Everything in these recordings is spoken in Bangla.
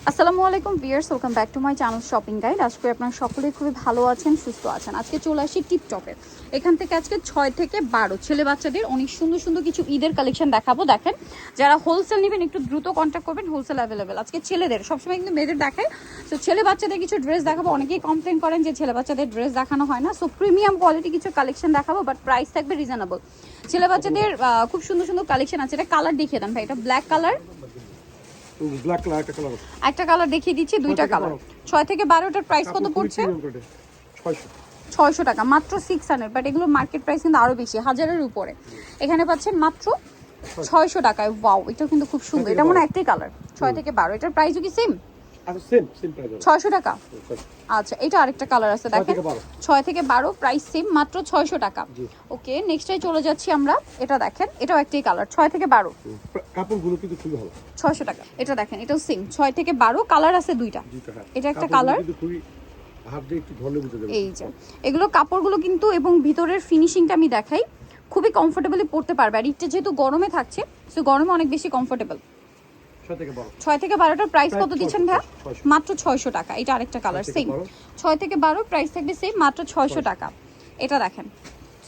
আসসালামু আলাইকুম viewers, welcome back to my channel shopping guide. আজকে আপনারা সকলেই খুবই ভালো আছেন, সুস্থ আছেন। আজকে চলে আসি টিপটপের এখান থেকে। আজকে 6 থেকে 12 ছেলে বাচ্চাদের অনেক সুন্দর সুন্দর কিছু ঈদের কালেকশন দেখাবো। দেখেন, যারা হোলসেল নেবেন একটু দ্রুত কন্ট্যাক্ট করবেন, হোলসেল অ্যাভেলেবেল। আজকে ছেলেদের সবসময় কিন্তু মেয়েদের দেখায়, সো ছেলে বাচ্চাদের কিছু ড্রেস দেখাবো। অনেকেই কমপ্লেন করেন যে ছেলে বাচ্চাদের ড্রেস দেখানো হয় না, সো প্রিমিয়াম কোয়ালিটি কিছু কালেকশন দেখাবো, বাট প্রাইস থাকবে রিজনেবল। ছেলে বাচ্চাদের খুব সুন্দর সুন্দর কালেকশন আছে। এটা কালার দেখিয়ে দেন ভাই। এটা ব্ল্যাক কালার, ব্ল্যাক কালার একটা কালার দেখিয়ে দিচ্ছি, দুইটা কালার। 6 থেকে 12টার প্রাইস কত পড়ছে? 600 টাকা, মাত্র 600। বাট এগুলো মার্কেট প্রাইস কিন্তু আরো বেশি, হাজারের উপরে। এখানে পাচ্ছেন মাত্র 600 টাকায়। ওয়াও, এটা কিন্তু খুব সুন্দর। এটা মনে হয় একটাই কালার। 6 থেকে 12, এটার প্রাইসও কি সেম? সেম প্রাইস 600 টাকা। আচ্ছা, এটা আরেকটা কালার আছে দেখেন। 6 থেকে 12 প্রাইস সেম, মাত্র 600 টাকা। ওকে, নেক্সটটাই চলে যাচ্ছি আমরা। এটা দেখেন, এটাও একটাই কালার। 6 থেকে 12, কাপড়গুলো কিন্তু খুবই ভালো। 600 টাকা। এটা দেখেন, এটাও সেম 6 থেকে 12, কালার আছে দুইটা। এটা একটা কালার, এই যে এগুলো কাপড়গুলো কিন্তু এবং ভিতরের ফিনিশিংটা আমি দেখাই, খুবই কমফোর্টেবলি পরতে পারবে। আর ইটটা যেহেতু গরমে থাকছে, সো গরমে অনেক বেশি কমফোর্টেবল। 6 থেকে 12টার প্রাইস কত দিচ্ছেন ভাই? মাত্র 600 টাকা। এটা আরেকটা কালার সেম। 6 থেকে 12 প্রাইস থাকবে সেম, মাত্র 600 টাকা। এটা দেখেন,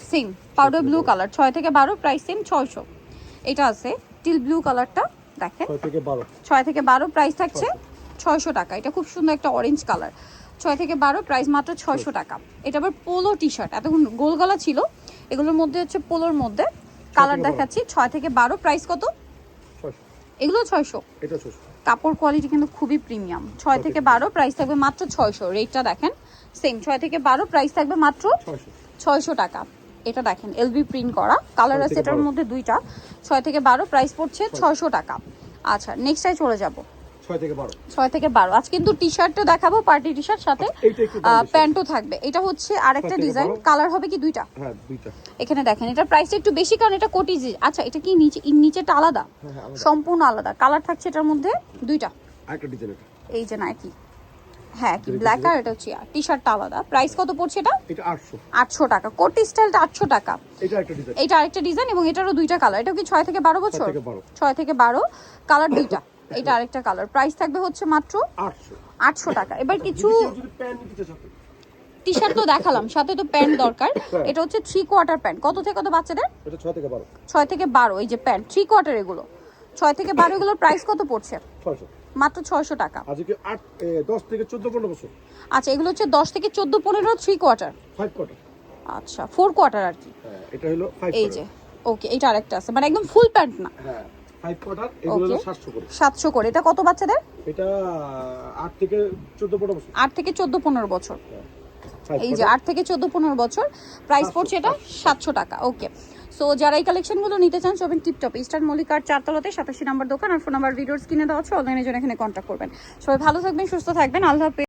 সেম পাউডার ব্লু কালার। 6 থেকে 12 প্রাইস সেম 600। এটা আছে টিল ব্লু কালারটা, দেখেন 6 থেকে 12 প্রাইস থাকছে 600 টাকা। এটা খুব সুন্দর একটা অরেঞ্জ কালার। 6 থেকে 12 প্রাইস মাত্র 600 টাকা। এটা আবার পোলো টি শার্ট, এতক্ষণ গোল গলা ছিল, এগুলোর মধ্যে হচ্ছে পোলোর মধ্যে কালার দেখাচ্ছি। 6 থেকে 12 প্রাইস কত? এগুলো 600। কাপড় কোয়ালিটি কিন্তু খুবই প্রিমিয়াম। 6 থেকে 12 প্রাইস থাকবে মাত্র 600। রেটটা দেখেন সেম, 6 থেকে 12 প্রাইস থাকবে মাত্র 600 টাকা। এটা দেখেন এলভি প্রিন্ট করা, কালার আছে এটার মধ্যে দুইটা। 6 থেকে 12 প্রাইস পড়ছে 600 টাকা। আচ্ছা, নেক্সটটাই চলে যাব। 6 থেকে 12 আজ কিন্তু টি শার্টও দেখাবো, পার্টি টি শার্ট, সাথে প্যান্টও থাকবে। এটা হচ্ছে আরেকটা ডিজাইন, কালার হবে কি দুইটা? হ্যাঁ, দুইটা। এখানে দেখেন, এটা প্রাইসটা একটু বেশি কারণ এটা কোটি। আচ্ছা, এটা কি নিচেটা আলাদা? সম্পূর্ণ আলাদা কালার থাকছে এটার মধ্যে দুইটা। আরেকটা ডিজাইন, এই যে না কি, হ্যাঁ কি ব্ল্যাক আর এটা হচ্ছে টি শার্টটা আলাদা। প্রাইস কত পড়ছে এটা? এটা 800। 800 টাকা। কোটি স্টাইলটা 800 টাকা। এটা একটা ডিজাইন, এটা আরেকটা ডিজাইন এবং এটারও দুইটা কালার। এটা কি 6 থেকে 12 বছর? 6 থেকে 12 কালার দুইটা। এটা আরেকটা কালার। প্রাইস থাকবে হচ্ছে মাত্র 800 টাকা। এবার কিছু টি শার্ট তো দেখালাম, সাথে তো প্যান্ট দরকার। এটা হচ্ছে 3 কোয়ার্টার প্যান্ট। কত থেকে কত বাচ্চাদের? এটা 6 থেকে 12। 6 থেকে 12, এই যে প্যান্ট 3 কোয়ার্টার এগুলো। 6 থেকে 12 এগুলোর প্রাইস কত পড়ছে? 600। মাত্র 600 টাকা। আজকে 10 থেকে 14 15 বছর। আচ্ছা, এগুলো হচ্ছে 10 থেকে 14 15 3 কোয়ার্টার। 5 কোয়ার্টার। আচ্ছা, 4 কোয়ার্টার আর কি। হ্যাঁ, এটা হলো 5 এই যে ওকে, এটা আরেকটা আছে, মানে একদম ফুল প্যান্ট না। হ্যাঁ, 5 কোয়ার্টার। এগুলো হলো 700 করে। 700 করে। এটা কত বাচ্চাদের? এটা 8 থেকে 14 15 বছর। 8 থেকে 14 15 বছর। এই যে 8 থেকে 14 15 বছর প্রাইস পড়ছে এটা 700 টাকা। ওকে, সো যারা এই কালেকশনগুলো নিতে চান সবেন টিপটপ ইস্টার্ন মল্লিকার 4 তলাতে 87 নম্বর দোকান। আর ফোন নাম্বার ভিডিওস কিনে দেওয়া হচ্ছে, অনলাইনে জন্য এখানে কন্ট্যাক্ট করবেন। সবাই ভালো থাকবেন, সুস্থ থাকবেন, আল্লাহ হাফেজ।